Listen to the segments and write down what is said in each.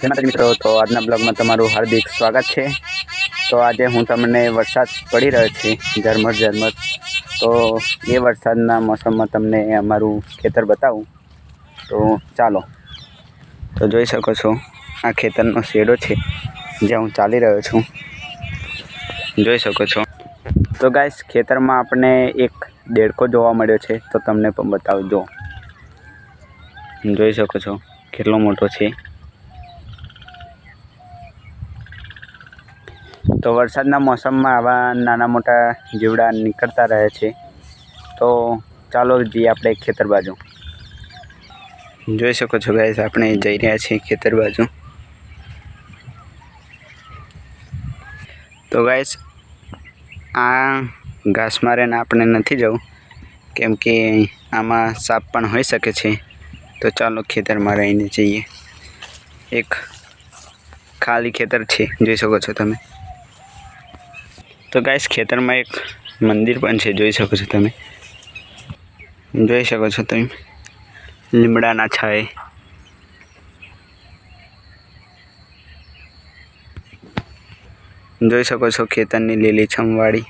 જય માતાજી મિત્રો, તો આજના બ્લોગમાં તમારું હાર્દિક સ્વાગત છે। તો આજે હું તમને વરસાદ પડી રહ્યો છે ઝરમર ઝરમર, તો એ વરસાદના મોસમમાં તમને અમારું ખેતર બતાવું। તો ચાલો। તો જોઈ શકો છો આ ખેતરનો શેડો છે જ્યાં હું ચાલી રહ્યો છું, જોઈ શકો છો। તો ગાઈસ ખેતરમાં આપણે એક દેડકો જોવા મળ્યો છે, તો તમને પણ બતાવું। જો જોઈ શકો છો કેટલો મોટો છે। તો વરસાદના મોસમમાં આવા નાના મોટા જીવડા નીકળતા રહે છે। તો ચાલો જઈએ આપણે ખેતર બાજુ। જોઈ શકો છો ગાઈસ આપણે જઈ રહ્યા છીએ ખેતર બાજુ। તો ગાઈસ આ ઘાસમાં રહીને આપણે નથી જવું, કેમ કે આમાં સાપ પણ હોઈ શકે છે। તો ચાલો ખેતરમાં રહીને જઈએ। એક ખાલી ખેતર છે, જોઈ શકો છો તમે। તો ગાઈસ ખેતરમાં એક મંદિર પણ છે, જોઈ શકો છો તમે। જોઈ શકો છો તમે લીમડાના છાંયે। જોઈ શકો છો ખેતરની લીલીછમ વાડી।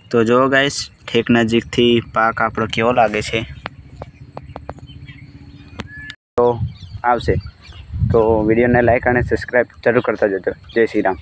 તો જો ગાઈસ ઠેક નજીકથી પાક આપણો કેવો લાગે છે। તો આવશે તો વિડીયોને લાઈક અને સબસ્ક્રાઈબ જરૂર કરતા જજો। જય શ્રી રામ।